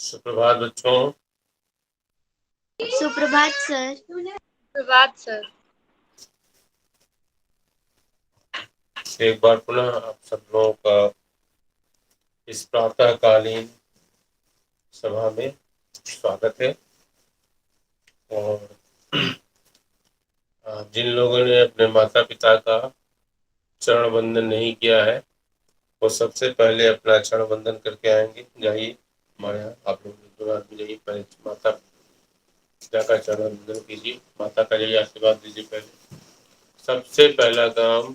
सुप्रभात बच्चों। सुप्रभात सर। प्रभात सर। एक बार पुनः आप सब लोगों का इस प्रातःकालीन सभा में स्वागत है। और जिन लोगों ने अपने माता पिता का चरण वंदन नहीं किया है वो सबसे पहले अपना चरण वंदन करके आएंगे। जाइए हमारे यहाँ आप लोग दो आदमी जाइए, पहले माता पिता का चरण वंदन कीजिए, माता का जाइए आशीर्वाद दीजिए। पहले सबसे पहला काम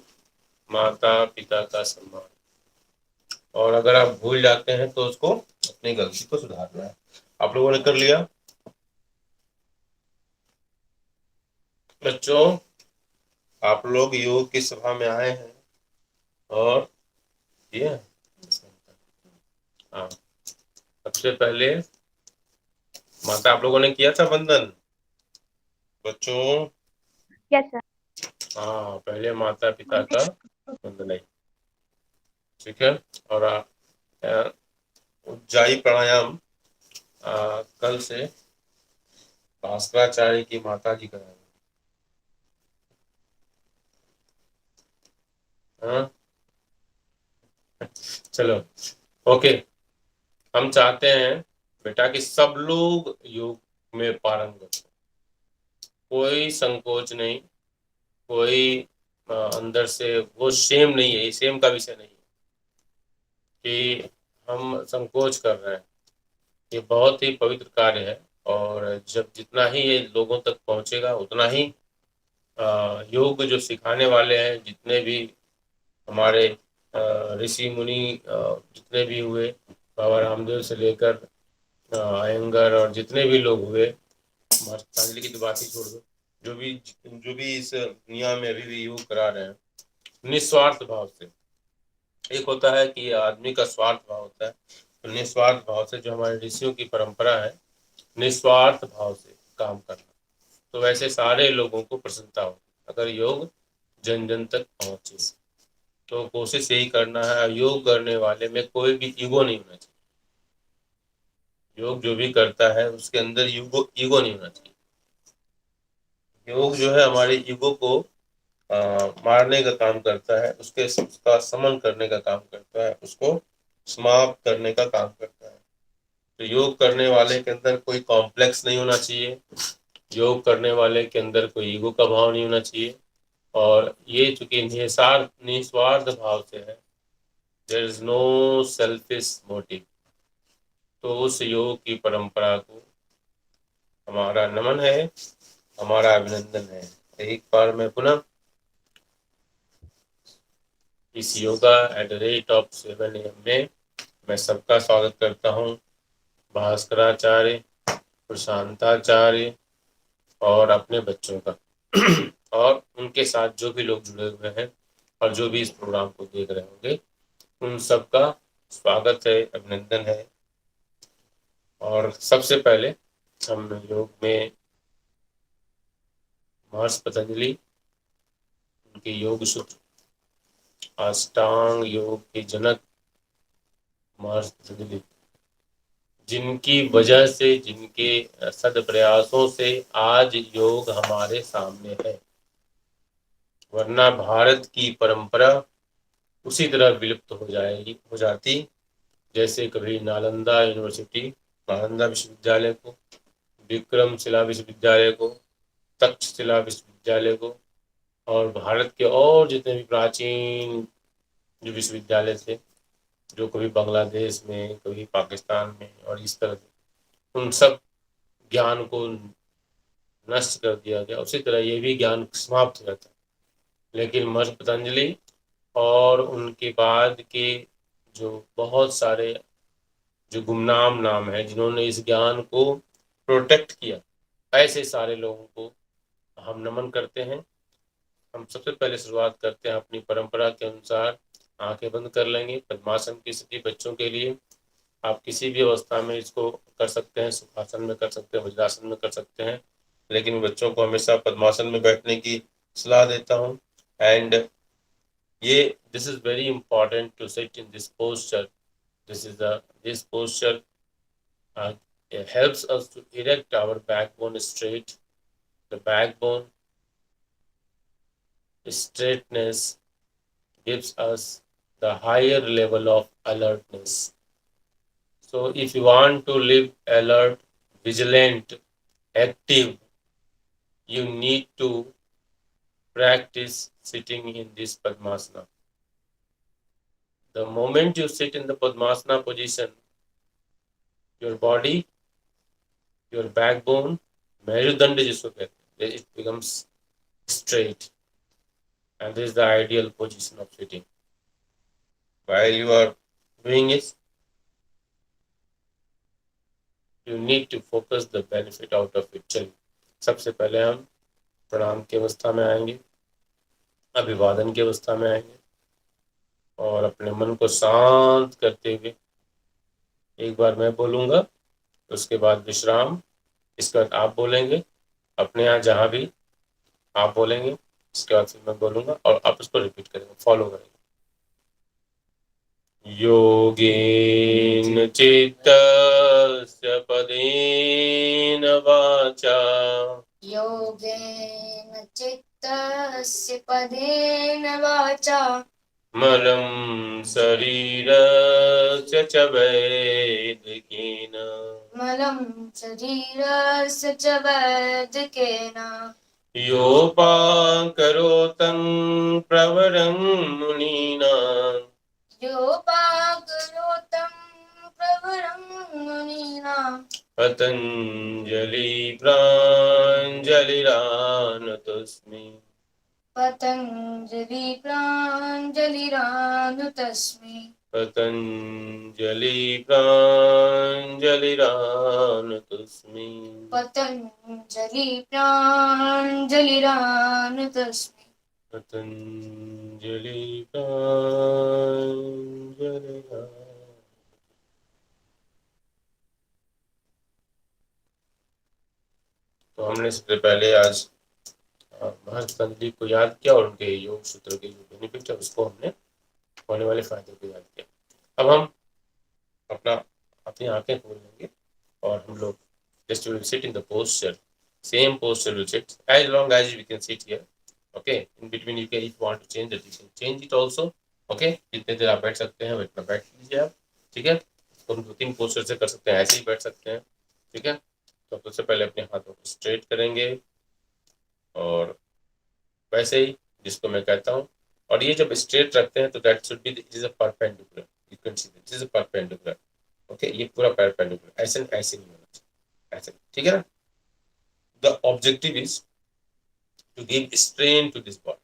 माता पिता का सम्मान। और अगर आप भूल जाते हैं तो उसको अपनी गलती को सुधारना है। आप लोगों ने कर लिया बच्चों? आप लोग योग की सभा में आए हैं और ये हाँ, सबसे पहले माता आप लोगों ने किया था वंदन बच्चों? Yes sir. हाँ, पहले माता पिता का वंदन है, ठीक है। और उज्जाई प्राणायाम कल से भास्कराचार्य की माता जी कराएंगे। हाँ चलो ओके। हम चाहते हैं बेटा कि सब लोग योग में पारंगत हो, कोई संकोच नहीं, कोई अंदर से वो सेम नहीं है, सेम का विषय नहीं है कि हम संकोच कर रहे हैं। ये बहुत ही पवित्र कार्य है और जब जितना ही ये लोगों तक पहुंचेगा उतना ही योग जो सिखाने वाले हैं, जितने भी हमारे ऋषि मुनि जितने भी हुए, बाबा रामदेव से लेकर अयंगर और जितने भी लोग हुए, पतंजलि की तो बात ही छोड़ दो, जो भी इस दुनिया में अभी भी योग करा रहे हैं निस्वार्थ भाव से। एक होता है कि आदमी का स्वार्थ भाव होता है, तो निस्वार्थ भाव से जो हमारे ऋषियों की परंपरा है, निस्वार्थ भाव से काम करना, तो वैसे सारे लोगों को प्रसन्नता हो अगर योग जन जन तक पहुंचे। तो कोशिश यही करना है, योग करने वाले में कोई भी ईगो नहीं होना चाहिए। योग जो भी करता है उसके अंदर ईगो नहीं होना चाहिए। योग जो है हमारे ईगो को मारने का काम करता है, उसका समन करने का काम करता है, उसको समाप्त करने का काम करता है। तो योग करने वाले के अंदर कोई कॉम्प्लेक्स नहीं होना चाहिए, योग करने वाले के अंदर कोई ईगो का भाव नहीं होना चाहिए। और ये चूंकि निस्वार्थ भाव से है, there is no selfish motive, तो उस योग की परंपरा को हमारा नमन है, हमारा अभिनंदन है। एक बार मैं पुनः इस योगा @7 AM में मैं सबका स्वागत करता हूँ। भास्कराचार्य, प्रशांताचार्य और अपने बच्चों का और उनके साथ जो भी लोग जुड़े हुए हैं और जो भी इस प्रोग्राम को देख रहे होंगे, उन सबका स्वागत है, अभिनंदन है। और सबसे पहले हम योग में महर्षि पतंजलि, उनके योग सूत्र, अष्टांग योग के जनक महर्षि पतंजलि, जिनकी वजह से, जिनके सद प्रयासों से आज योग हमारे सामने है, वरना भारत की परंपरा उसी तरह विलुप्त हो जाती जैसे कभी नालंदा यूनिवर्सिटी, नालंदा विश्वविद्यालय को, विक्रमशिला विश्वविद्यालय को, तक्षशिला विश्वविद्यालय को और भारत के और जितने भी प्राचीन जो विश्वविद्यालय थे, जो कभी बांग्लादेश में, कभी पाकिस्तान में, और इस तरह से उन सब ज्ञान को नष्ट कर दिया गया, उसी तरह ये भी ज्ञान समाप्त हो जाता है। लेकिन महर्षि पतंजलि और उनके बाद के जो बहुत सारे जो गुमनाम नाम है, जिन्होंने इस ज्ञान को प्रोटेक्ट किया, ऐसे सारे लोगों को हम नमन करते हैं। हम सबसे पहले शुरुआत करते हैं अपनी परंपरा के अनुसार, आंखें बंद कर लेंगे। पद्मासन की स्थिति बच्चों के लिए, आप किसी भी अवस्था में इसको कर सकते हैं, सुखासन में कर सकते हैं, वज्रासन में कर सकते हैं, लेकिन बच्चों को हमेशा पद्मासन में बैठने की सलाह देता हूँ। एंड ये this is very important to sit in this posture, this posture It helps us to erect our backbone straight. The backbone straightness gives us the higher level of alertness. So if you want to live alert, vigilant, active, you need to practice sitting in this Padmasana. The moment you sit in the Padmasana position, your body, your backbone, Mejudanda जिसको कहते हैं, it becomes straight. And this is the ideal position of sitting. While you are doing it, you need to focus the benefit out of it. चलिए, सबसे पहले हम प्रणाम की अवस्था में आएंगे, अभिवादन की अवस्था में आएंगे और अपने मन को शांत करते हुए एक बार मैं बोलूँगा, उसके बाद विश्राम, इसके बाद आप बोलेंगे, अपने यहाँ जहाँ भी आप बोलेंगे, इसके बाद फिर मैं बोलूँगा और आप उसको रिपीट करेंगे, फॉलो करेंगे। योगेन चित्तस्य पदेन वाचा योगेन चित्तस्य पदेन वाचा मलं शरीरस्य च वैदिकेन मलं शरीरस्य च वैदिकेन योपाकरोतं प्रवरं मुनीनां योपाकरोतं प्रवरं मुनीनां पतञ्जलि प्राञ्जलिरानतोऽस्मि पतञ्जलि प्राञ्जलिरानुतस्मि पतञ्जलि प्राञ्जलिरानतोऽस्मि पतञ्जलि प्राञ्जलिरानुतस्मि पतञ्जलि प्राञ्जलिरानतोऽस्मि। तो हमने सबसे पहले आज महर्षि पतंजलि को याद किया और उनके योग सूत्र के जो बेनिफिट है उसको हमने होने वाले फायदे को याद किया। अब हम अपनी आंखें खोल लेंगे और हम लोग just will sit in the posture, same posture will sit as long as we can sit here. Okay, in between you can, if you want to change it, you can change it also. Okay, जितने देर आप बैठ सकते हैं उतना बैठ लीजिए आप, ठीक है। तो हम 2-3 पोस्चर से कर सकते हैं, ऐसे ही बैठ सकते हैं, ठीक है। तो सबसे पहले अपने हाथों को स्ट्रेट करेंगे और वैसे ही जिसको मैं कहता हूँ, और ये जब स्ट्रेट रखते हैं तो that should be it is a perpendicular, you can see this is a perpendicular. Okay, ये पूरा परपेंडिकुलर, ऐसे नहीं होना चाहिए, ऐसे, ठीक है ना। The objective is to give strain to this body.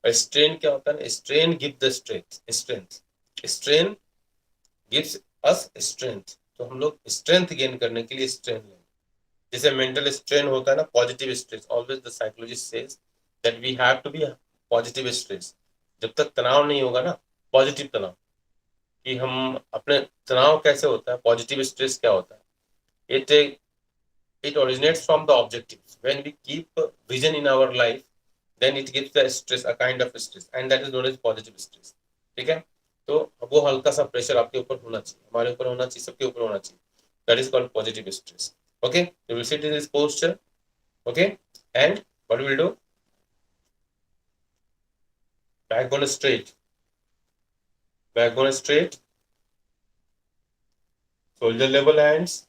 और स्ट्रेन क्या होता है ना, strain give the strength, strain gives us strength. तो हम लोग स्ट्रेंथ गेन करने के लिए स्ट्रेन लेंगे। जैसे मेंटल स्ट्रेन होता है ना, positive stress, always the psychologist says that we have to be positive stress. जब तक तनाव नहीं होगा ना, पॉजिटिव तनाव, कि हम अपने तनाव कैसे होता है, पॉजिटिव स्ट्रेस क्या होता है, it originates from the objectives. When we keep vision in our life, then it gives the stress, a kind of stress, and that is known as positive stress. ठीक है, तो वो हल्का सा प्रेशर आपके ऊपर होना चाहिए, हमारे ऊपर होना चाहिए, सबके ऊपर होना चाहिए। That is called positive stress. Okay, you will sit in this posture. Okay, and what we will do? Backbone straight, backbone straight, shoulder level hands.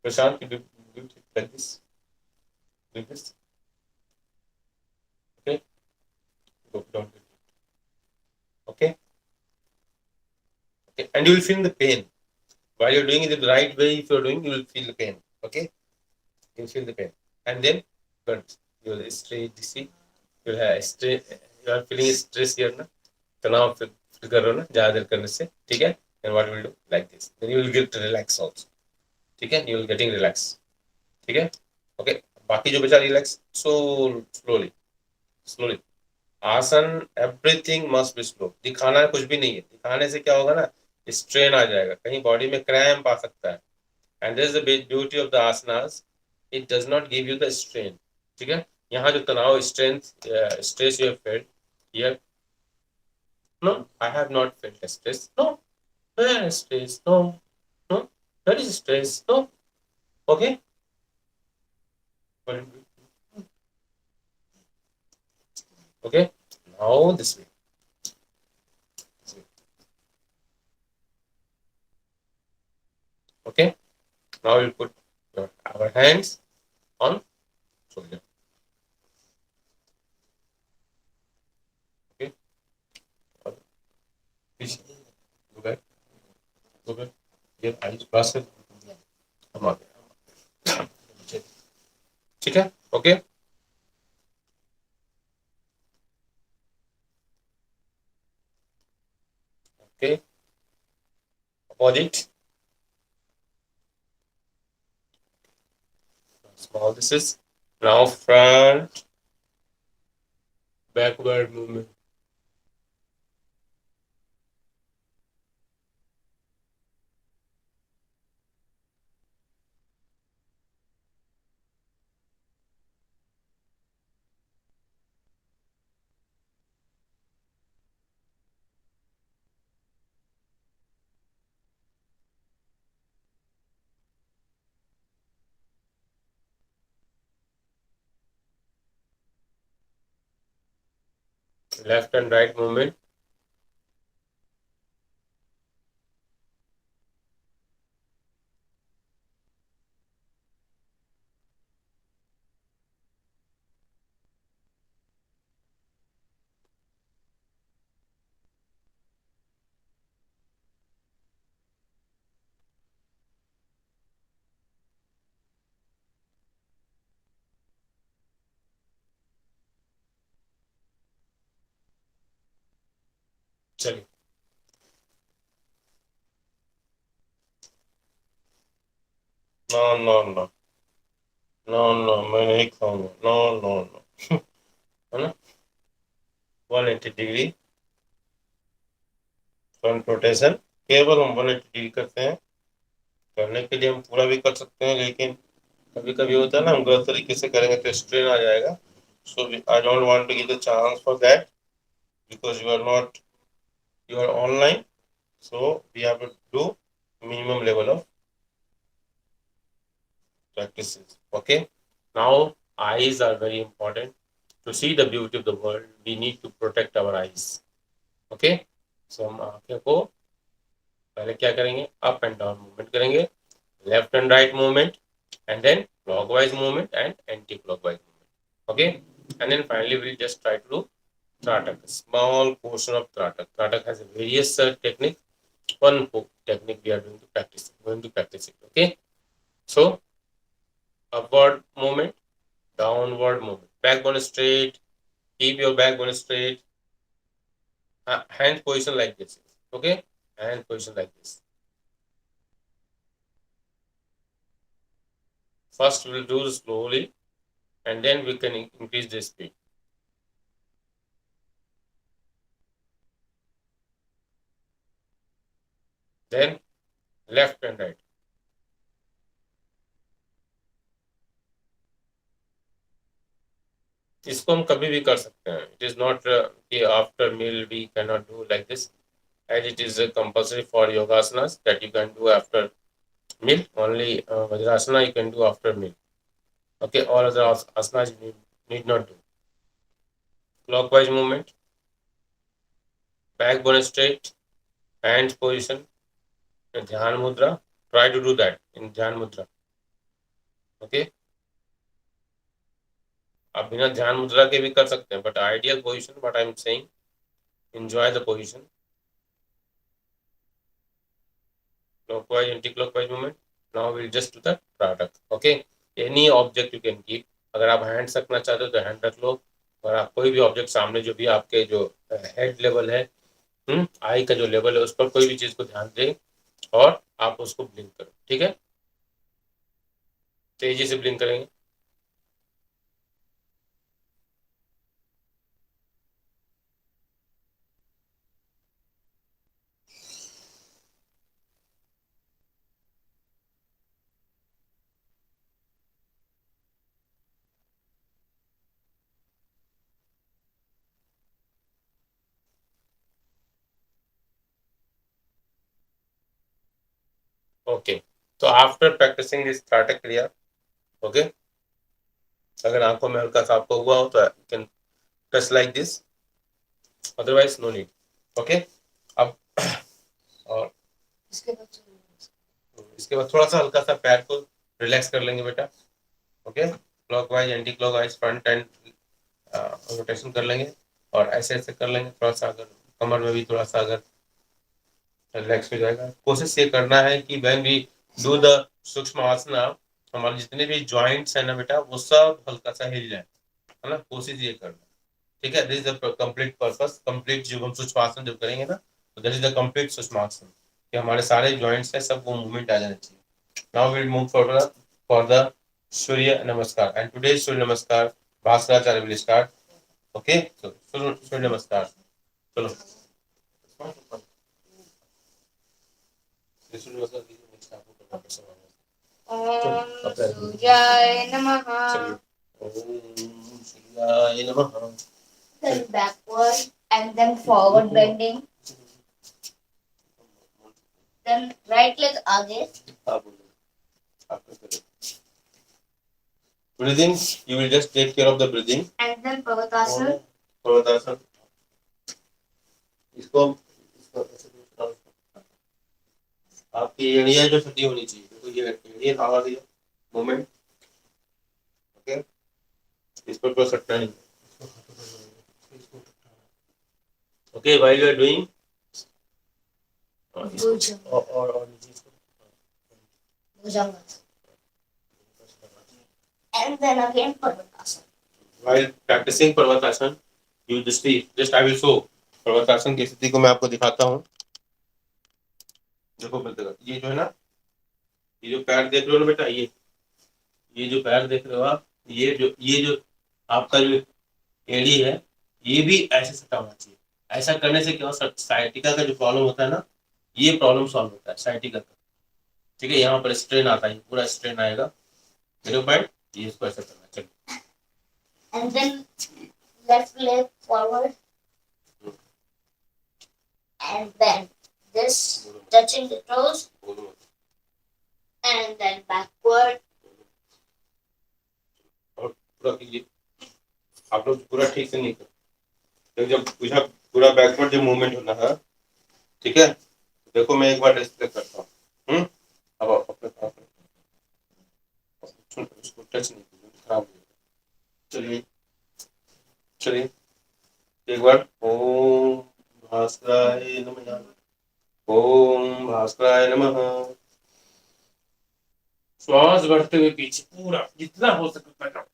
Prashant, you do it like this, like this. Okay, go down. Okay, okay, and you will feel the pain while you're doing it the right way. If you're doing, you will feel the pain. Okay, you will feel the pain, and then but you will straight. See, you will have straight. You are feeling stress here ना, तनाव feel कर रहे हो ना ज़्यादा देर करने से, ठीक है। And what will do like this? Then you will get relax also, ठीक है। You will getting relax, ठीक है। Okay, बाकी जो बचा relax, so slowly. आसन एवरीथिंग मस्ट बी स्लो। दिखाना कुछ भी नहीं है, दिखाने से क्या होगा ना, स्ट्रेन आ जाएगा, कहीं बॉडी में क्रैम्प आ सकता है। And this is the beauty of the asanas, it does not give you the strain, ठीक है। यहाँ जो तनाव, strength, stress you have felt here, no I have not felt stress, no stress, no no That is stress. No? Okay? Okay? Now this way. Okay? Now we'll put our hands on shoulder. Okay? Please go back. Go back. Your eyes cross it. Come on. ठीक है? Okay? Okay? Opposite. Small this is. Now front. Backward movement. Left and right movement. चलिए. No, no, no. No, no, मैं नहीं खाऊंगा. No, no, no. है ना? 180 degree front rotation. केवल हम 180 डिग्री करते हैं. करने के लिए हम पूरा भी कर सकते हैं, लेकिन कभी कभी होता है ना, हम गलत तरीके से करेंगे तो स्ट्रेन आ जाएगा. So I don't want to give the chance for that, because you are online, so we have to do minimum level of practices. Okay? Now eyes are very important. To see the beauty of the world, we need to protect our eyes. Okay? So हम आंखें को पहले क्या करेंगे, up and down movement करेंगे, left and right movement, and then clockwise movement and anti-clockwise movement. Okay? And then finally we'll just try to do Tratak, a small portion of Tratak. Tratak has various technique. One technique we are going to practice it. Okay? So upward movement, downward movement, backbone straight, keep your backbone straight, hand position like this. Okay? Hand position like this. First we'll do slowly, and then we can increase the speed. Then left and right. इसको हम कभी भी कर सकते हैं. It is not कि after meal we cannot do like this, as it is compulsory for yogasanas that you can do after meal. Only Vajrasana you can do after meal. Okay, all other asanas you need not do. Clockwise movement, backbone straight, hands position, Dhyan Mudra. Try to do that in Dhyan Mudra. Okay. आप बिना ध्यान मुद्रा के भी कर सकते हैं, but ideal position, what I am saying, enjoy the position. Clockwise, anti-clockwise movement. Now we'll just do the Tratak. Okay. Any object you can keep. अगर आप हैंड रखना चाहते हो तो हैंड रख लो, और आप कोई भी ऑब्जेक्ट सामने जो भी आपके जो हेड लेवल है, आई का जो लेवल है, उस पर कोई भी चीज को ध्यान दें और आप उसको ब्लिंक करो. ठीक है? तेजी से ब्लिंक करेंगे. ओके. तो आफ्टर प्रैक्टिसिंग दिस त्राटक क्रिया, ओके, अगर आंखों में हल्का सा आपको हुआ हो तो you can touch like this, otherwise no need, okay. अब और इसके बाद थोड़ा सा हल्का सा पैर को रिलैक्स कर लेंगे बेटा, okay, clockwise anti clockwise front end rotation कर लेंगे और ऐसे ऐसे कर लेंगे, थोड़ा सा अगर कमर में भी थोड़ा सा अगर रिलैक्स हो जाएगा। कोशिश ये करना है कि व्हेन वी डू द सूक्ष्म आसना, हमारे जितने भी जॉइंट्स है ना बेटा वो सब हल्का सा हिल जाए, है ना, कोशिश ये करना, ठीक है। This is the complete purpose, complete जो हम सूक्ष्म आसन जब करेंगे ना तो दिस इज द कंप्लीट सूक्ष्म आसन, कि हमारे सारे जॉइंट्स है सब वो मूवमेंट आ जाना चाहिए। Now we will move for the Surya Namaskar and today सूर्य नमस्कार भास्कराचार्य विल स्टार्ट, ओके। तो सूर्य नमस्कार, चलो सूर्य नमस्कार कीजिए, next आपको करना पड़ेगा। ओम सूर्याय नमः। ओम सूर्याय नमः। Then backward and then forward bending. Then right leg आगे. Breathing, you will just take care of the breathing. And then Pavatasana. पर्वतासन, इसको आपकी एड़ियां जो छुट्टी होनी चाहिए, तो ये एड़ियां हवा दिया मूवमेंट, ओके, इस पर थोड़ा सा turning, okay, while you are doing और नीचे इसको Bhujangasana. And then again Pavatasana. while practicing Parvatasana you just I will show पर्वतासन की स्थिति को मैं आपको दिखाता हूँ। देखो मिलते ये जो है ना, ये जो पैर देख रहे हो ना बेटा, ये जो पैर देख रहे हो आप, ये जो आपका जो एड़ी है ये भी ऐसे सटा होना चाहिए। ऐसा करने से क्या होता है, साइटिका का जो प्रॉब्लम होता है ना, ये प्रॉब्लम सॉल्व होता है साइटिका का, ठीक है। यहाँ पर स्ट्रेन आता है, पूरा स्ट्रेन आएगा मेरे पॉइंट, ये इसको ऐसा करना चाहिए। And then left leg forward. And then this touching the toes. And then backward. और पूरा कीजिए, आप लोग पूरा ठीक से नहीं कर, जब पूरा बैकवर्ड जो मूवमेंट होना है, ठीक है। देखो मैं एक बार डिस्प्ले करता हूँ, अब अपने उसको टच नहीं कीजिए, खराब हो जाएगा। चलिए एक बार, ओम भास्कराय नमः, ओम भास्कराय नमः। श्वास बढ़ते हुए पीछे पूरा जितना हो सकता है,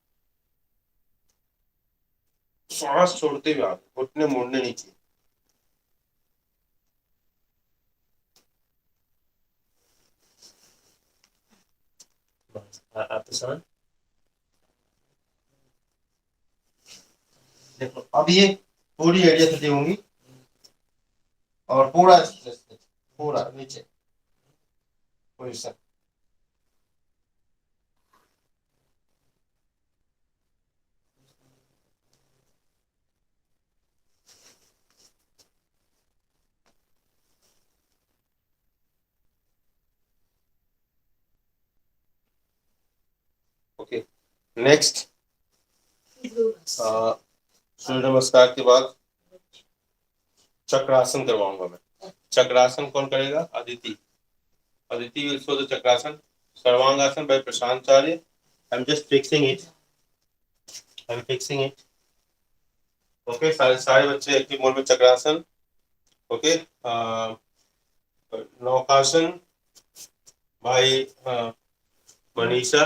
श्वास छोड़ते हुए आगे, घुटने मोड़ने नहीं चाहिए। आपके साथ देखो, अब ये पूरी एरिया छुट्टी होंगी और पूरा नीचे पोजीशन, ओके। नेक्स्ट सूर्य नमस्कार के बाद चक्रासन करवाऊंगा मैं। चक्रासन कौन करेगा? Aditi will show the Chakrasana. Sarvangasana by Prashantacharya. I am just fixing it, okay. सारे बच्चे एक्टिव मोड में चक्रासन, ओके। नौकासन भाई मनीषा,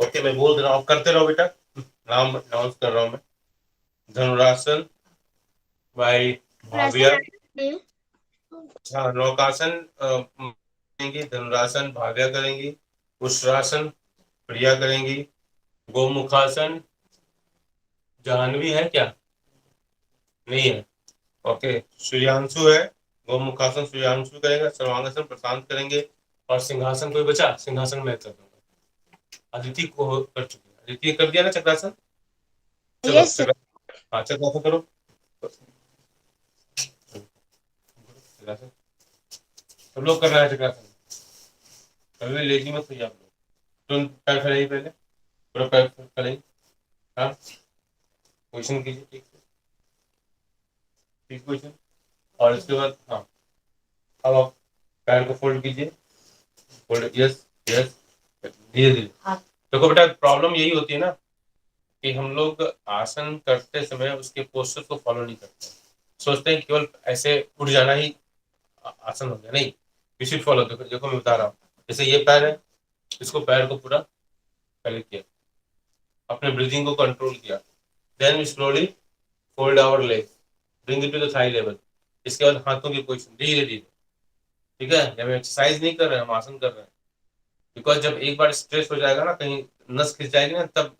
ओके। मैं बोल दे रहा हूँ, करते रहो बेटा, नाम अनाउंस कर रहा हूँ मैं। धनुरासन भाई भाविया, हाँ नौकासन करेंगी, धनुरासन भाव्या करेंगी, उष्ट्रासन प्रिया करेंगी, गोमुखासन जाह्नवी है क्या? नहीं है, ओके। सूर्यांशु है, गोमुखासन सूर्यांशु करेगा, सर्वांगासन प्रशांत करेंगे, और सिंहासन कोई बचा? सिंहासन मैं कर दूंगा। अदिति को कर चुकी है, अदिति कर दिया ना चक्रासन? चलो Yes, sir. हाँ चक्रासन करो, सब लोग कर रहा है चक्रासन। अभी लेजी मत होइए आप लोग, तुरंत पैर फैलाइए, पहले पूरा पैर फैलाइए। हाँ, क्वेश्चन कीजिए, ठीक से, ठीक क्वेश्चन। और इसके बाद हाँ, अब आप पैर को फोल्ड कीजिए, फोल्ड, यस यस, धीरे धीरे। देखो बेटा, प्रॉब्लम यही होती है ना कि हम लोग आसन करते समय उसके पोस्चर को फॉलो नहीं करते, सोचते हैं केवल ऐसे उठ जाना ही आसन हो गया। नहीं, यू शुड फॉलो। देखो देखो, मैं बता रहा हूँ, जैसे ये पैर है, इसको पैर को पूरा पहले किया, अपने ब्रीदिंग को कंट्रोल किया, then we slowly fold our leg, bring it to the thigh level. इसके बाद हाथों की पोजीशन धीरे धीरे, ठीक है। जब हम एक्सरसाइज नहीं कर रहे हैं, हम आसन कर रहे हैं, बिकॉज जब एक बार स्ट्रेस हो जाएगा ना, कहीं नस खिंच जाएगी ना, तब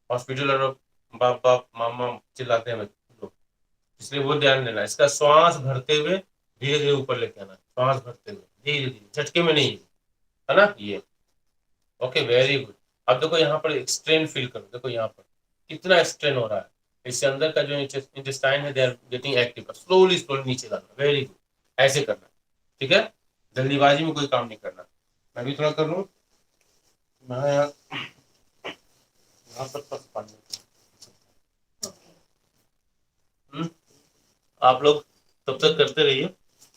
हॉस्पिटल और बाप बाप मामा चिल्लाते हैं लोग। इसलिए वो ध्यान देना, इसका श्वास भरते हुए धीरे धीरे ऊपर लेके आना, श्वास भरते हुए धीरे धीरे, झटके में नहीं, है ना ये। Okay, very good. अब देखो यहाँ पर एक स्ट्रेन फील करो, देखो यहाँ पर कितना स्ट्रेन हो रहा है, इससे अंदर का जो इंटेस्टाइन है, they are getting active. Slowly slowly नीचे लाना, वेरी गुड, ऐसे करना, ठीक है। जल्दीबाजी में कोई काम नहीं करना। मैं भी थोड़ा कर लूँ, मैं यहाँ पर पानी। आप लोग तब तक करते रहिए,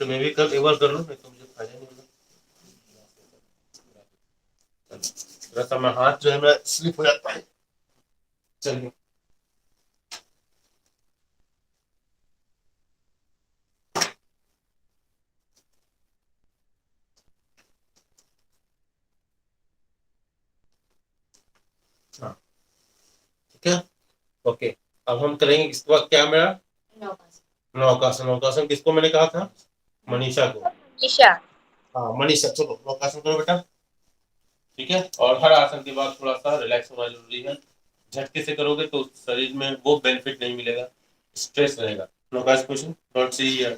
तो मैं भी कल एक बार कर लूँ, नहीं तो मुझे फायदा नहीं होगा। थोड़ा सा मैं हाथ जो है मेरा स्लिप हो जाता है। चलिए, हाँ, ठीक है, ओके। अब हम करेंगे इसके बाद क्या, मेरा नौकासन। नौकासन किसको मैंने कहा था? मनीषा को। निशा। हाँ मनीषा, चलो नौकासन करो बेटा, ठीक है। और हर आसन के बाद थोड़ा सा रिलैक्स होना जरूरी है, झटके से करोगे तो शरीर में वो बेनिफिट नहीं मिलेगा, स्ट्रेस रहेगा। Naukasana question, not see here,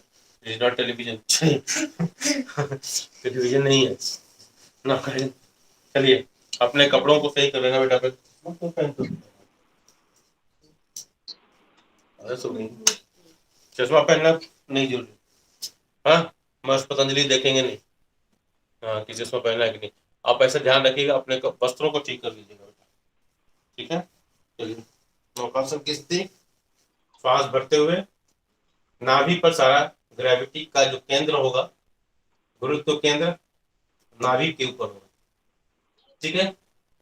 it is not television. Television नहीं है नौकासन। चलिए, अपने कपड़ों को सही कर लेना बेटा, चश्मा पहनना नहीं जरूरी। हाँ, मस्त पतंजलि देखेंगे नहीं, हाँ कि चश्मा पहनना है कि नहीं। आप ऐसा ध्यान रखिएगा, अपने वस्त्रों को ठीक कर लीजिएगा बेटा, ठीक है। चलिए, नौकासन की स्थिति, श्वास भरते हुए, नाभि पर सारा ग्रेविटी का जो केंद्र होगा, गुरुत्व केंद्र नाभि के ऊपर होगा, ठीक है।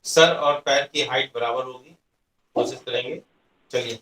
सर और पैर की हाइट बराबर होगी, कोशिश करेंगे। चलिए,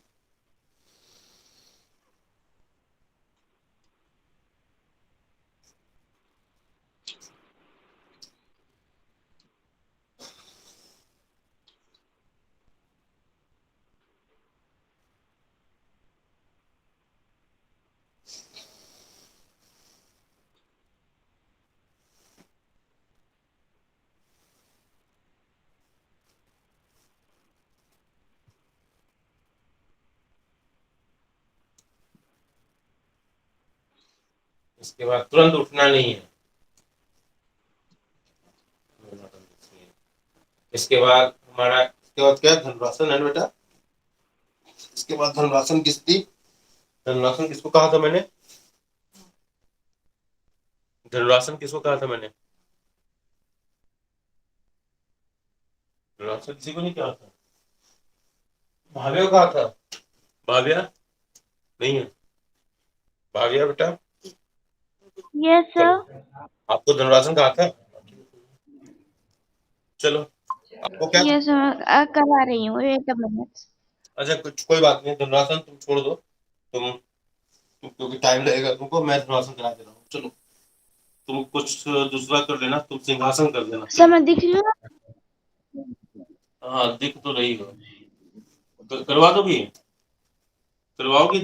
इसके बाद तुरंत उठना नहीं है। इसके बाद हमारा, इसके बाद क्या, धनुरासन है बेटा। इसके बाद धनुरासन की स्थिति, धनुरासन किसको कहा था मैंने? धनुरासन किसको कहा था मैंने? धनुरासन किसी को नहीं कहा था, भाव्या को कहा था। भाव्या नहीं है, भाव्या बेटा, Yes, sir. चलो आपको धनुरासन कहा था, चलो आपको क्या। Yes, sir. करवा रही हूँ, wait a minute. अच्छा, कुछ कोई बात नहीं, धनुरासन तुम छोड़ दो, क्योंकि टाइम लगेगा तुमको, मैं धनुरासन करा दे रहा हूँ। चलो, तुम कुछ दूसरा कर लेना, तुम सिंहासन कर लेना। सर मैं दिख रही हूँ? हाँ, दिख तो रही हो, तो करवा दोगी, करवाओगी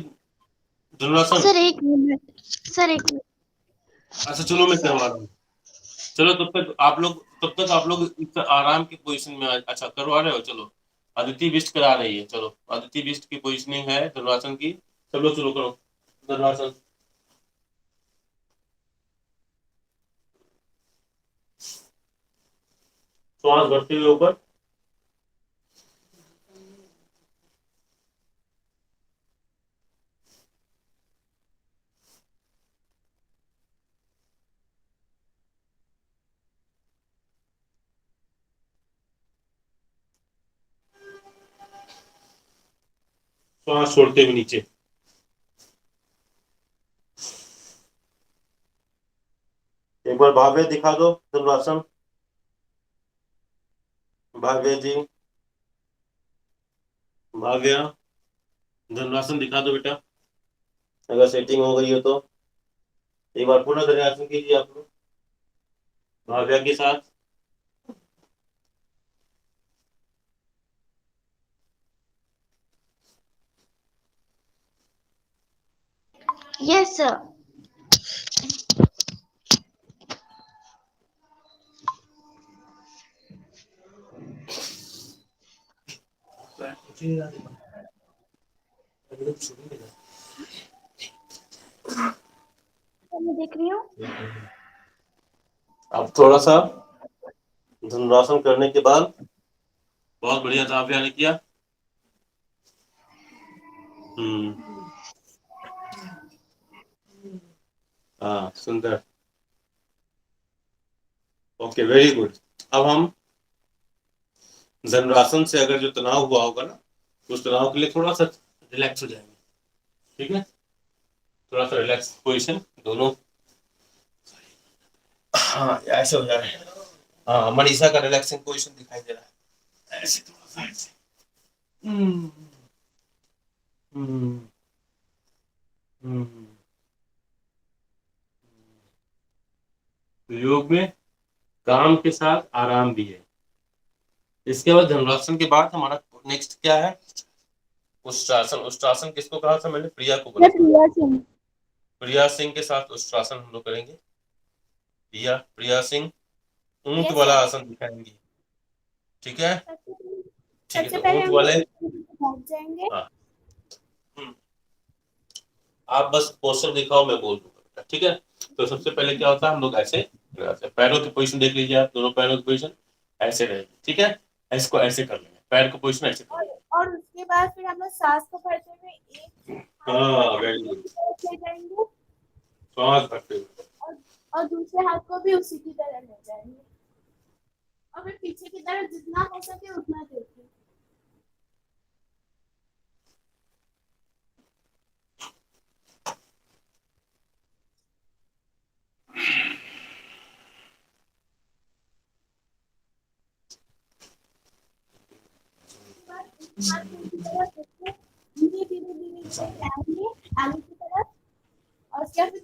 धनुरासन? सर एक मिनट, सर एक मिनट। अच्छा चलो, मैं करवा रहा हूँ। चलो, तब तक आप लोग इस आराम की पोजीशन में अच्छा करवा रहे हो। चलो, अदिति बिष्ट करा रही है, चलो अदिति बिष्ट की पोजीशनिंग है धनुरासन की। चलो शुरू करो धनुरासन। श्वास भरते हुए ऊपर, श्वास छोड़ते हुए नीचे। एक बार भाव्य दिखा दो धनुरासन। भाव्य जी, भाव्य धनुरासन दिखा दो बेटा, अगर सेटिंग हो गई हो तो। एक बार पुनः धनुरासन कीजिए आप लोग भाव्य के साथ। Yes, sir. मैं देख रही हूँ। अब थोड़ा सा धनुरासन करने के बाद बहुत बढ़िया था आपने किया। हाँ सुंदर, ओके वेरी गुड। अब हम धनुरासन से अगर जो तनाव हुआ होगा ना, उस तनाव के लिए थोड़ा सा रिलैक्स हो जाएंगे, ठीक है। थोड़ा सा रिलैक्स पोजीशन दोनों। हाँ ऐसे हो जा रहे हैं। हाँ मनीषा का रिलैक्सिंग पोजीशन दिखाई दे रहा है, ऐसे थोड़ा सा ऐसे। हम्म हम्म हम्म। योग में काम के साथ आराम भी है। इसके बाद धनुरासन के बाद हमारा नेक्स्ट क्या है? उष्ट्रासन। उष्ट्रासन किसको कहा था मैंने? प्रिया को बोला था। प्रिया सिंह। प्रिया सिंह के साथ उष्ट्रासन हम लोग करेंगे। प्रिया सिंह ऊंट Yes, वाला sir. आसन दिखाएंगी, ठीक है। ठीक है सबसे तो पहले ऊंट हम वाले, बैठ जाएंगे। हाँ आप बस पोस्टर दिखाओ मैं बोल दूंगा, ठीक है। तो सबसे पहले क्या होता है, हम लोग ऐसे पैरों की पोजीशन देख लीजिए आप, दोनों पैरों की पोजीशन ऐसे रहेगी, ठीक है। इसको ऐसे कर लेंगे, पैर की पोजीशन ऐसे कर लेंगे। और उसके बाद फिर हम लोग सांस को भरते हुए एक हाँ वेरी गुड, ले जाएंगे श्वास भरते हुए। और दूसरे हाथ को भी उसी की तरह ले जाएंगे और फिर पीछे की तरफ जितना हो सके उतना देखिए। हाथ को उसी तरफ देखिए, धीरे धीरे धीरे धीरे आएंगे आगे की तरफ और उसके बाद फिर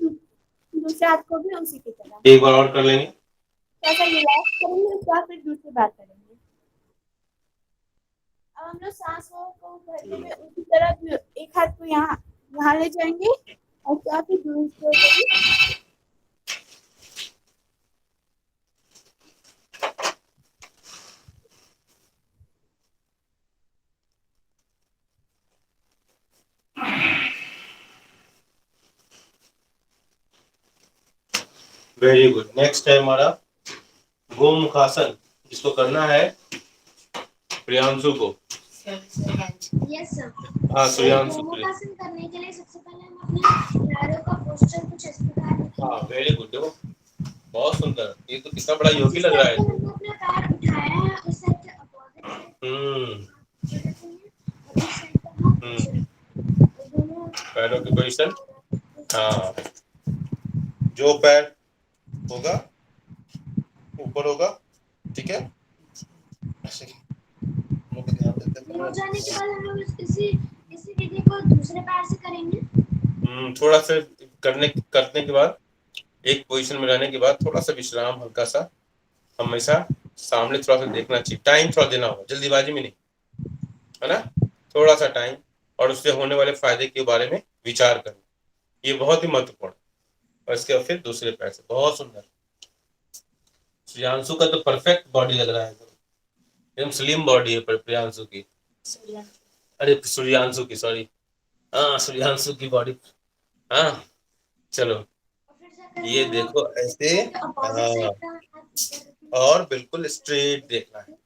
दूसरे हाथ को भी उसी की तरह एक बार और कर लेंगे। थोड़ा रिलैक्स करेंगे, उसके बाद फिर दूसरी बात करेंगे। अब हम लोग सांसों को भरते हुए उसी तरह एक हाथ को यहाँ यहाँ ले जाएंगे और उसके बाद फिर दूसरे को भी। Very good. नेक्स्ट है हमारा गोमुखासन, जिसको करना है प्रियांशु को। Yes, sir. हाँ प्रियांशु। गोमुखासन करने के लिए सबसे पहले हम अपने पैरों का पोस्चर कुछ इस प्रकार रखेंगे। हाँ वेरी गुड, देखो बहुत सुंदर, ये तो कितना बड़ा योगी लग रहा है। हमने अपना पैर उठाया है उस साइड के अपोजिट साइड पैरों की पोजीशन, हाँ जो पैर होगा ऊपर होगा, ठीक है। ऐसे मुंह पे ध्यान देते हो हैं। जाने के बाद हम लोग इसी इसी विधि को दूसरे पैर से करेंगे। थोड़ा सा करने के बाद एक पोजीशन में रहने के बाद थोड़ा सा विश्राम, हल्का सा हमेशा सामने थोड़ा सा देखना चाहिए, टाइम थोड़ा देना होगा, जल्दीबाजी में नहीं, है ना। थोड़ा सा टाइम और उससे होने वाले फायदे के बारे में विचार करना, ये बहुत ही महत्वपूर्ण। और इसके बाद फिर दूसरे पैर से, बहुत सुंदर। प्रियांशु का तो परफेक्ट बॉडी लग रहा है, एकदम स्लिम बॉडी है प्रियांशु की। अरे सूर्यांशु की, सॉरी, हाँ सूर्यांशु की बॉडी। हाँ चलो ये देखो ऐसे, हाँ और बिल्कुल स्ट्रेट देखना है।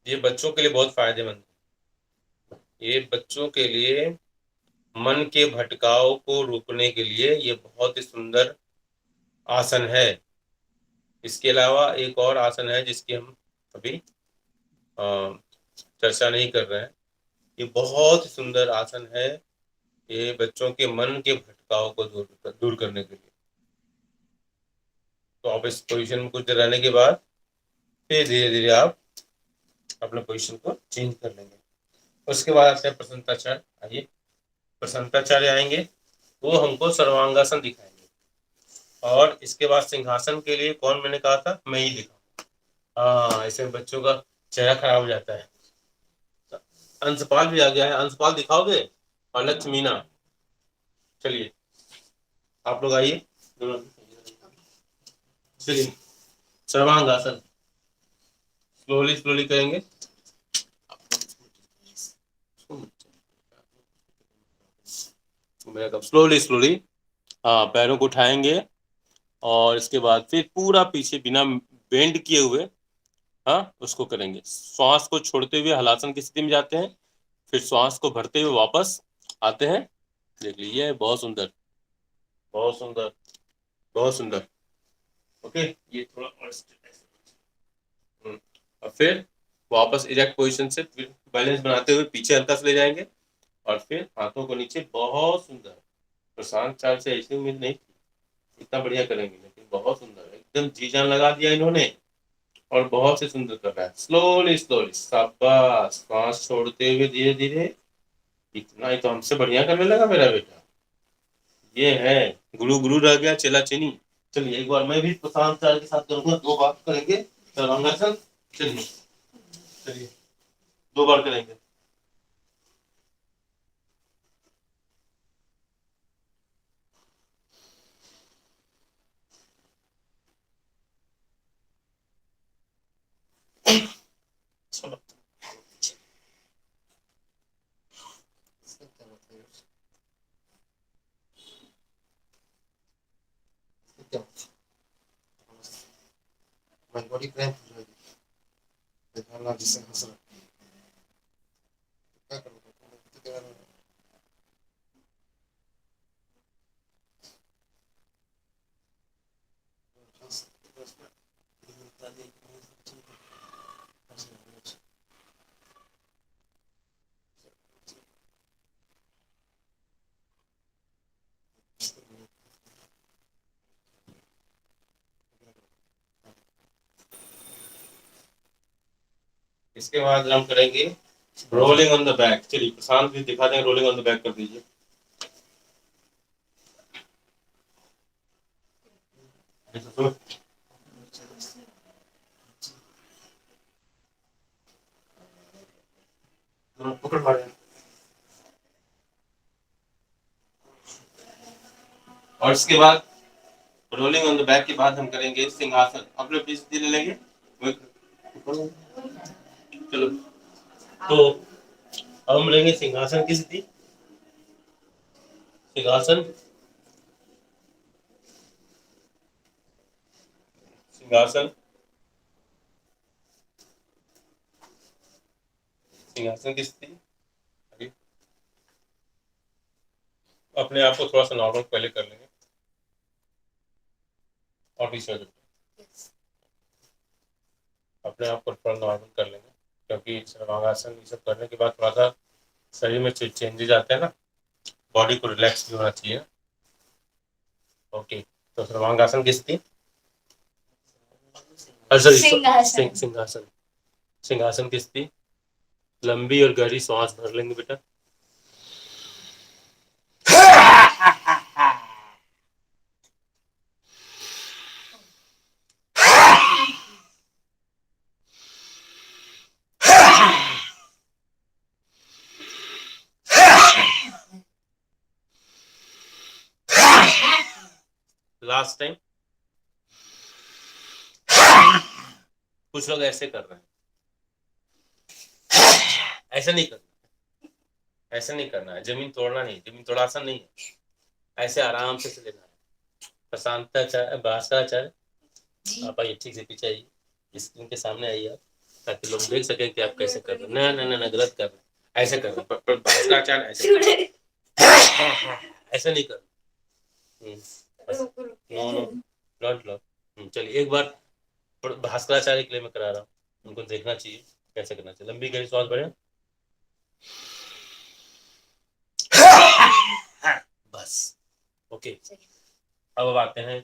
ये बच्चों के लिए बहुत फायदेमंद है, ये बच्चों के लिए मन के भटकाव को रोकने के लिए ये बहुत ही सुंदर आसन है। इसके अलावा एक और आसन है जिसकी हम अभी चर्चा नहीं कर रहे हैं, ये बहुत ही सुंदर आसन है, ये बच्चों के मन के भटकाव को दूर करने के लिए। तो आप इस पोजीशन में कुछ देर रहने के बाद फिर धीरे धीरे आप अपने पोजीशन को चेंज कर लेंगे। उसके बाद आते हैं प्रसन्नताचार्य। आइए, प्रसन्नताचार्य आएंगे, वो हमको सर्वांगासन दिखाएंगे। और इसके बाद सिंहासन के लिए कौन मैंने कहा था, मैं ही दिखाऊंगा। हाँ, ऐसे बच्चों का चेहरा खराब हो जाता है। अंशपाल भी आ गया है, अंशपाल दिखाओगे, और लक्ष्मीना। चलिए आप लोग आइए, चलिए सर्वांगासन स्लोली स्लोली करेंगे। मेरा कब स्लोली स्लोली, हाँ, पैरों को उठाएंगे और इसके बाद फिर पूरा पीछे बिना बेंड किए हुए, हाँ, उसको करेंगे। श्वास को छोड़ते हुए हलासन की स्थिति में जाते हैं, फिर श्वास को भरते हुए वापस आते हैं। देख लीजिए, बहुत सुंदर, बहुत सुंदर, बहुत सुंदर। ओके, ये थोड़ा और और फिर वापस इरेक्ट पोजीशन से फिर बैलेंस बनाते हुए पीछे हल्का से ले जाएंगे और फिर हाथों को नीचे। बहुत सुंदर। प्रशांत चाल से ऐसी उम्मीद नहीं थी इतना बढ़िया करेंगे, लेकिन बहुत सुंदर, एकदम जी जान लगा दिया इन्होंने और बहुत ही सुंदर कर रहा है। स्लोली स्लोली, शाबाश। सांस छोड़ते हुए धीरे धीरे। इतना ही तो हमसे बढ़िया करने लगा मेरा बेटा। ये है, गुरु गुरु रह गया चेला चीनी। चलिए एक बार मैं भी प्रशांत चाल के साथ करूंगा, 2 बार करेंगे सर्वांगासन। चलिए चलिए 2 बार करेंगे। चलो बॉडी क्रैम्प हो जाएगी, देखना जिससे हंस रहा क्या करोगे। इसके बाद हम करेंगे रोलिंग ऑन द बैक। चलिए प्रशांत भी दिखा दें, रोलिंग ऑन द बैक कर दीजिए। पकड़ मारे। और इसके बाद रोलिंग ऑन द बैक के बाद हम करेंगे सिंहासन। अपने अपनी स्थिति ले लेंगे। चलो, तो अब हम लेंगे सिंहासन की स्थिति। सिंहासन, सिंहासन, सिंहासन की स्थिति। अपने आप को थोड़ा सा नॉर्मल पहले कर लेंगे और पीछे हो जाएंगे। अपने आप को थोड़ा नॉर्मल कर लेंगे, क्योंकि सर्वांगासन ये सब करने के बाद थोड़ा सा शरीर में चेंजेस आते हैं ना, बॉडी को रिलैक्स भी होना चाहिए। ओके, तो सर्वांगासन की स्थिति, सिंहासन। सिंहासन, सिंहासन की स्थिति। लंबी और गहरी सांस भर लेंगे बेटा। Last time. कुछ लोग ऐसे कर रहे हैं, ऐसा नहीं करना, ऐसा नहीं करना है। जमीन तोड़ना नहीं, जमीन तोड़ा आसान नहीं है, ऐसे आराम से लेना है। प्रशांताचार्य, भास्कराचार्य, आप आइए, ठीक से पीछे आइए, स्क्रीन के सामने आइए आप, ताकि लोग देख सकें कि आप कैसे कर रहे हैं। ना ना ना ना, गलत कर रहे हैं, ऐसे कर रहे हैं। भास्कराचार्य ऐसे ऐसे नहीं कर। No no, not law. चलिए एक बार भास्कराचार्य के लिए मैं करा रहा हूँ, उनको देखना चाहिए कैसे करना चाहिए। लंबी गहरी सांस भरें, बस। ओके, अब आते हैं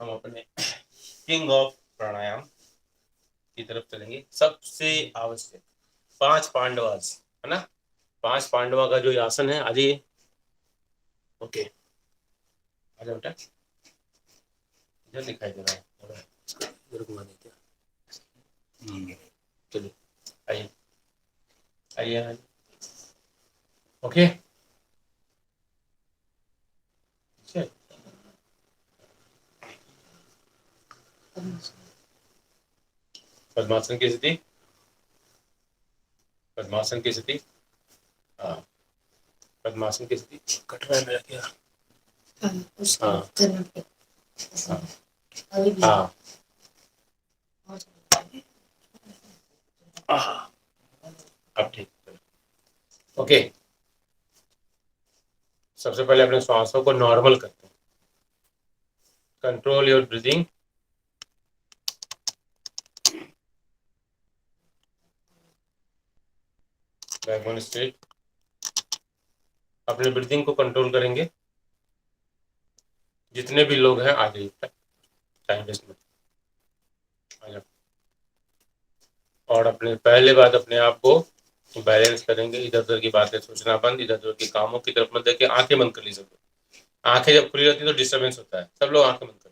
हम अपने किंग ऑफ प्राणायाम की तरफ चलेंगे। सबसे आवश्यक 5 पांडवास, है ना, 5 पांडवा का जो आसन है। आज ये ओके, आजा बेटा, इधर दिखाई दे रहा है, इधर घुमा देते हैं। चलिए, आइए आइए आइए। ओके, चल। पद्मासन की स्थिति, पद्मासन की स्थिति, हाँ, पद्मासन की स्थिति। कट रहा है मेरा क्या? हाँ हाँ हाँ, अब ठीक। ओके, सबसे पहले अपने श्वासों को नॉर्मल करते हैं। Control your breathing. Backbone straight. अपने ब्रीदिंग को कंट्रोल करेंगे। जितने भी लोग हैं आ जाइए, टाइम वेस्ट मत, आ जाओ। और अपने पहले बात अपने आप को बैलेंस करेंगे। इधर उधर की बातें सोचना बंद, इधर उधर के कामों की तरफ मत देखिए। आंखें बंद कर लीजिए सब लोग। आंखें जब खुली रहती है तो डिस्टर्बेंस होता है। सब लोग आंखें बंद कर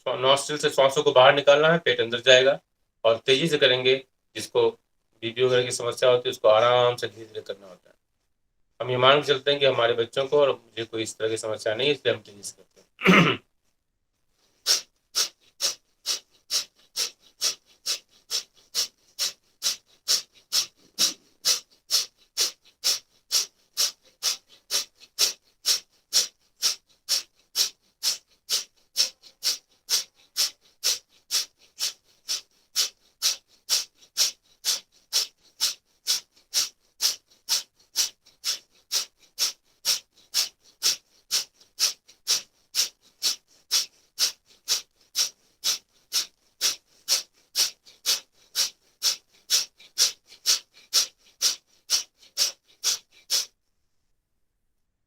लो। नॉस्ट्रिल से श्वासों को बाहर निकालना है, पेट अंदर जाएगा। और तेजी से करेंगे। जिसको बीपी वगैरह की समस्या होती है उसको आराम से धीरे धीरे करना होता है। हम ये मान के चलते हैं कि हमारे बच्चों को और मुझे कोई इस तरह की समस्या नहीं है, इसलिए हम तेजी से करते हैं।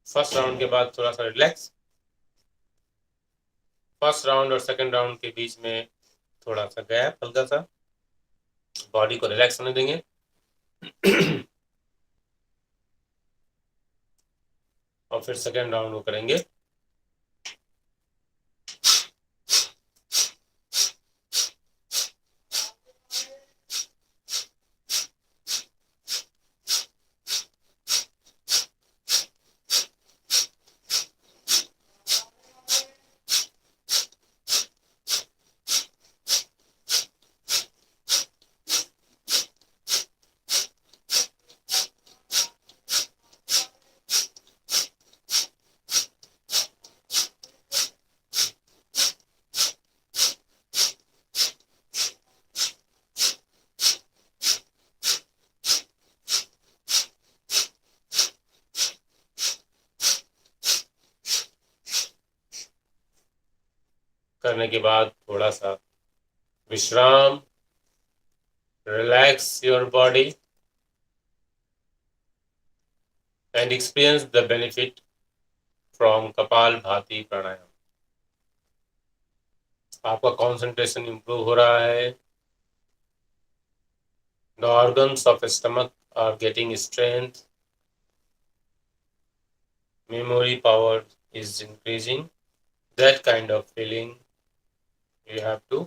फर्स्ट राउंड के बाद थोड़ा सा रिलैक्स। फर्स्ट राउंड और सेकंड राउंड के बीच में थोड़ा सा गैप, हल्का सा बॉडी को रिलैक्स होने देंगे। और फिर सेकंड राउंड वो करेंगे। करने के बाद थोड़ा सा विश्राम, relax your body and experience the benefit from Kapalbhati Pranayama. आपका कंसंट्रेशन इंप्रूव हो रहा है। The organs of stomach are getting strength, memory power is increasing. That kind of feeling you have to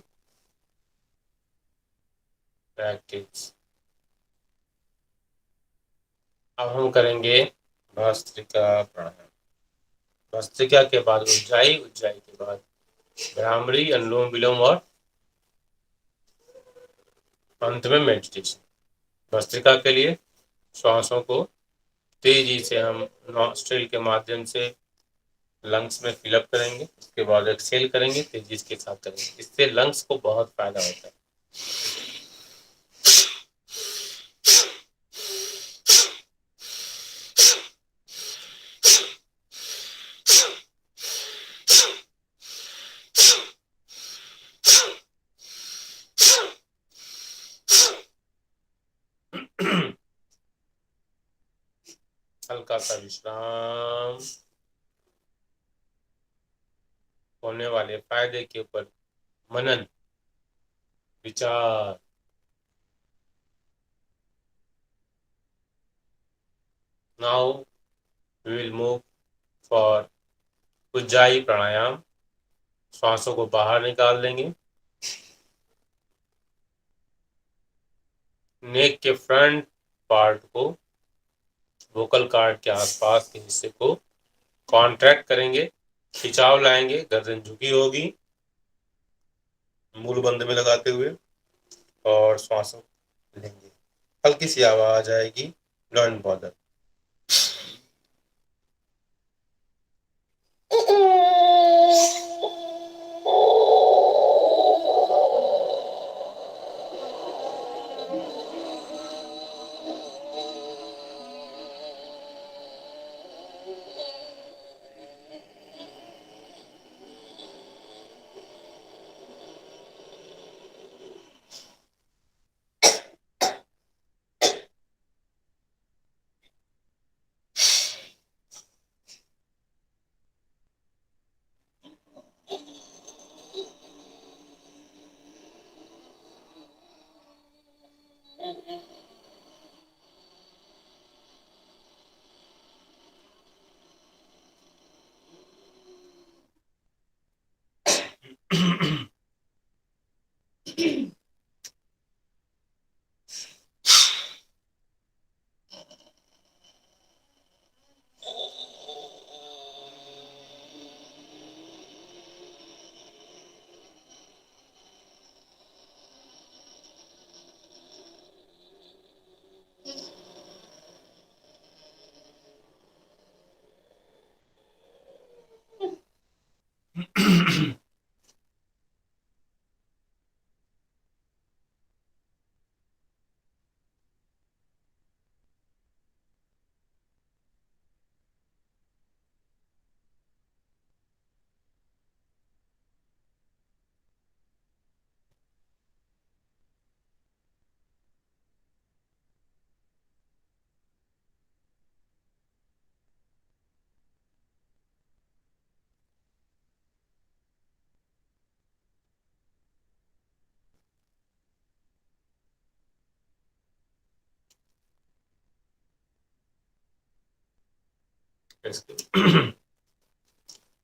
practice. अब हम करेंगे भस्त्रिका प्राणायाम। भस्त्रिका के बाद उज्जाई, उज्जाई के बाद भ्रामरी, अनुलोम विलोम और अंत में मेडिटेशन। भस्त्रिका के लिए श्वासों को तेजी से हम नॉस्ट्रिल के माध्यम से लंग्स में फिलअप करेंगे। उसके बाद एक्सेल करेंगे, तेजी के साथ करेंगे। इससे लंग्स को बहुत फायदा होता है। हल्का सा विश्राम, होने वाले फायदे के ऊपर मनन विचार। Now we will move for Ujjayi Pranayama. श्वासों को बाहर निकाल देंगे। नेक के फ्रंट पार्ट को, वोकल कार्ड के आसपास के हिस्से को कॉन्ट्रैक्ट करेंगे, खिंचाव लाएंगे, गर्दन झुकी होगी, मूल बंद में लगाते हुए, और श्वासों लेंगे। हल्की सी आवाज आएगी, डोंट बॉदर।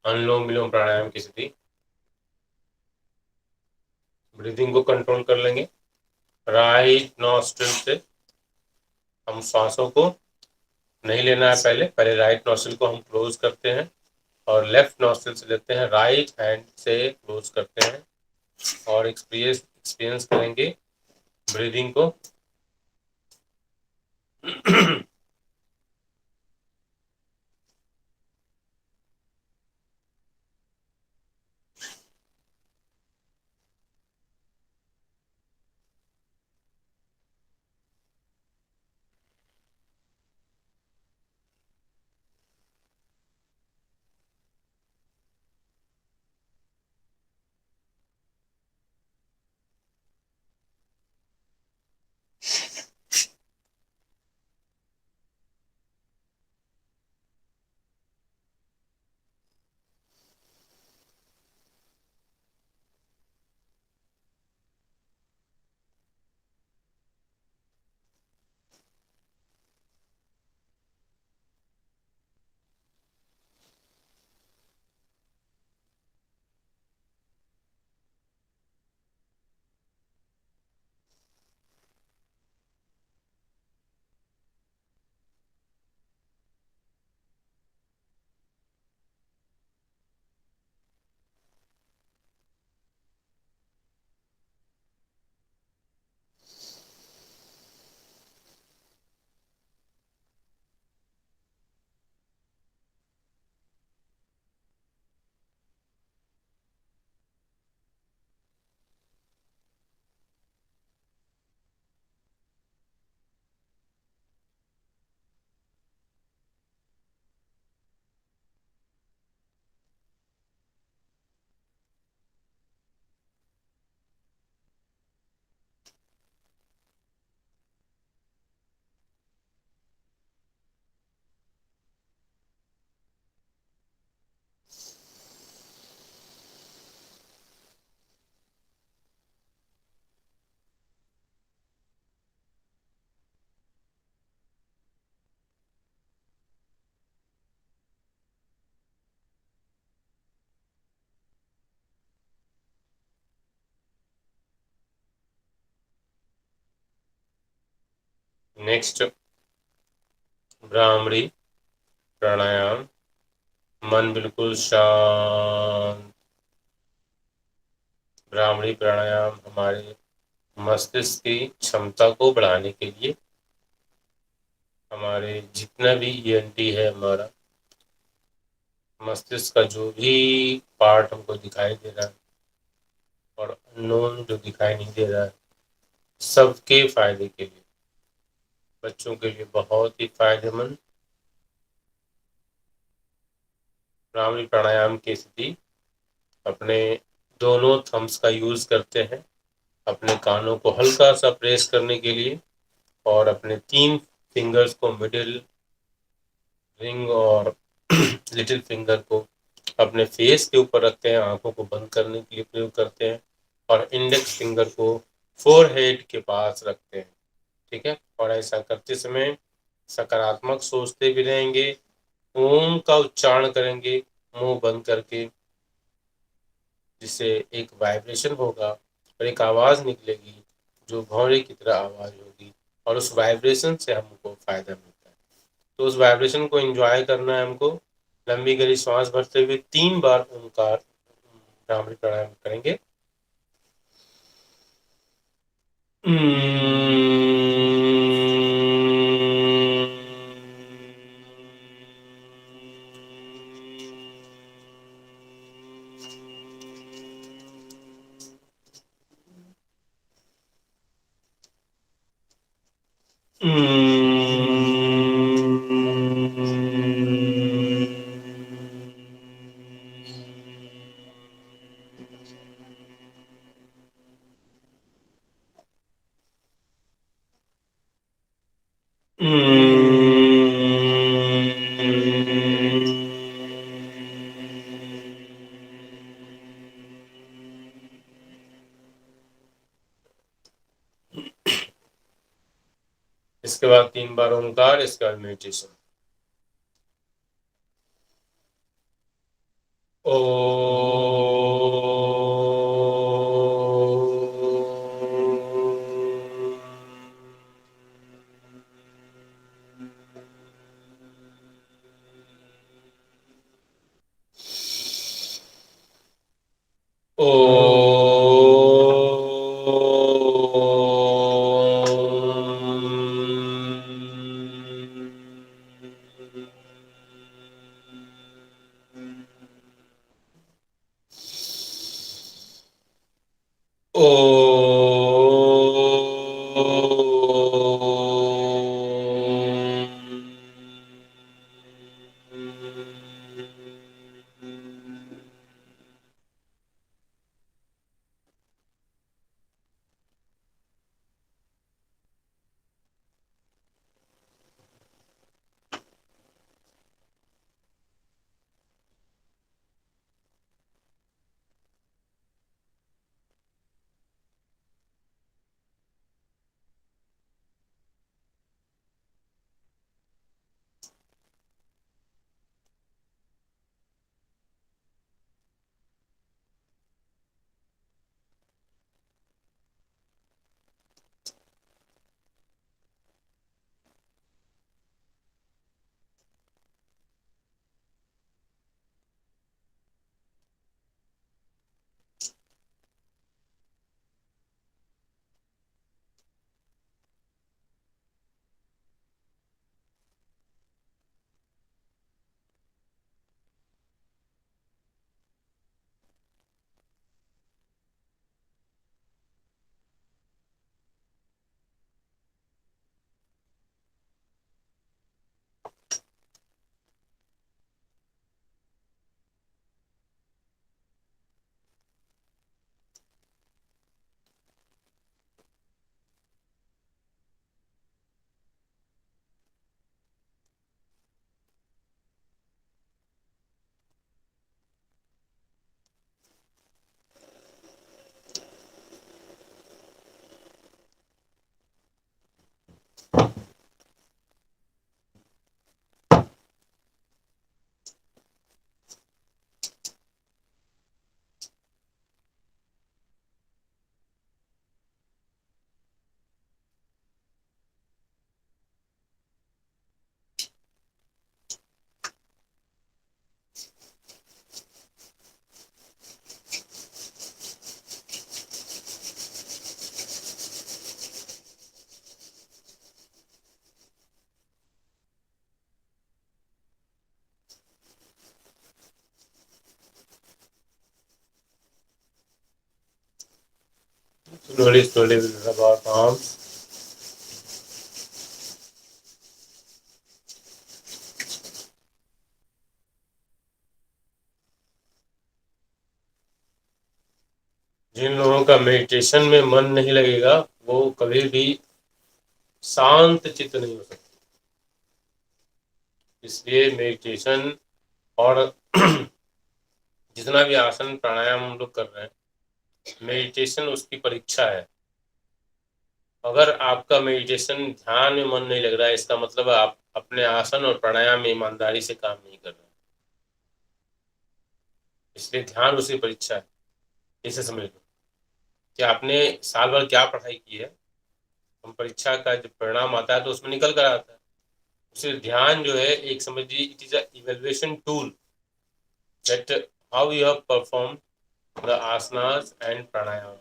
अनुलोम विलोम प्राणायाम की स्थिति। ब्रीदिंग को कंट्रोल कर लेंगे। राइट नॉस्ट्रिल से हम सांसों को नहीं लेना है, पहले राइट नॉस्ट्रिल को हम क्लोज करते हैं और लेफ्ट नॉस्ट्रिल से लेते हैं, राइट हैंड से क्लोज करते हैं और एक्सपीरियंस करेंगे ब्रीदिंग को। नेक्स्ट भ्रामरी प्राणायाम। मन बिल्कुल शांत। भ्रामरी प्राणायाम हमारे मस्तिष्क की क्षमता को बढ़ाने के लिए, हमारे जितना भी ईएनटी है, हमारा मस्तिष्क का जो भी पार्ट हमको दिखाई दे रहा है और अननोन जो दिखाई नहीं दे रहा है, सबके फायदे के लिए, बच्चों के लिए बहुत ही फायदेमंद भ्रामरी प्राणायाम की स्थिति। अपने दोनों थम्स का यूज करते हैं अपने कानों को हल्का सा प्रेस करने के लिए, और अपने 3 फिंगर्स को, मिडिल रिंग और लिटिल फिंगर को अपने फेस के ऊपर रखते हैं, आंखों को बंद करने के लिए प्रयोग करते हैं, और इंडेक्स फिंगर को फोरहेड के पास रखते हैं। ठीक है, और ऐसा करते समय सकारात्मक सोचते भी रहेंगे, ओम का उच्चारण करेंगे मुंह बंद करके, जिससे एक वाइब्रेशन होगा और एक आवाज निकलेगी जो भौरे की तरह आवाज होगी, और उस वाइब्रेशन से हमको फायदा मिलता है। तो उस वाइब्रेशन को एंजॉय करना है हमको। लंबी गहरी सांस भरते हुए 3 बार ओमकार भ्रामरी प्राणायाम करेंगे। इसके बाद 3 बार ओंकार, इसके बाद meditation. Oh Slowly we'll rub our palms. जिन लोगों का मेडिटेशन में मन नहीं लगेगा वो कभी भी शांत चित्त नहीं हो सकते। इसलिए मेडिटेशन और जितना भी आसन प्राणायाम हम लोग कर रहे हैं, मेडिटेशन उसकी परीक्षा है। अगर आपका मेडिटेशन ध्यान में मन नहीं लग रहा है, इसका मतलब आप अपने आसन और प्राणायाम में ईमानदारी से काम नहीं कर रहे। इसलिए ध्यान उसकी परीक्षा है। इसे समझ लो कि आपने साल भर क्या पढ़ाई की है, हम परीक्षा का जब परिणाम आता है तो उसमें निकल कर आता है। उसे ध्यान जो है एक समझिए, it is a evaluation tool that how you have perform the asanas and Pranayama.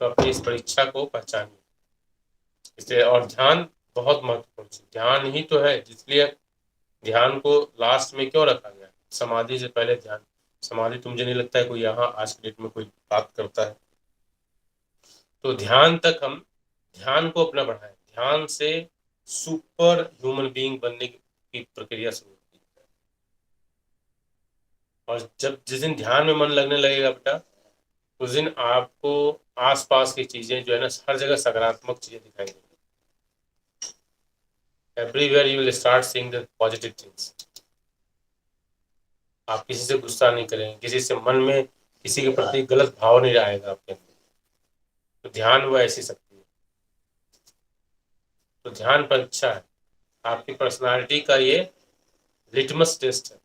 तो अपनी इस परीक्षा को पहचानिए। इसलिए और ध्यान बहुत महत्वपूर्ण है। ध्यान ही तो है, इसलिए ध्यान को लास्ट में क्यों रखा गया? समाधि से पहले ध्यान। समाधि तो मुझे नहीं लगता है कोई यहाँ आज के डेट में कोई बात करता है। तो ध्यान तक हम ध्यान को अपना बढ़ाएं। ध्यान से सुपर ह्यूमन बीइंग बनने की प्रक्रिया शुरू होती है। और जब जिस दिन ध्यान में मन लगने लगेगा बेटा, उस दिन आपको आसपास की चीजें जो है ना, हर जगह सकारात्मक चीजें दिखाई देंगी। Everywhere you will start seeing the positive things. आप किसी से गुस्सा नहीं करेंगे, किसी से मन में किसी के प्रति गलत भाव नहीं आएगा आपके अंदर। तो ध्यान वो ऐसी शक्ति है। तो ध्यान परीक्षा है, आपकी पर्सनालिटी का ये लिटमस टेस्ट है।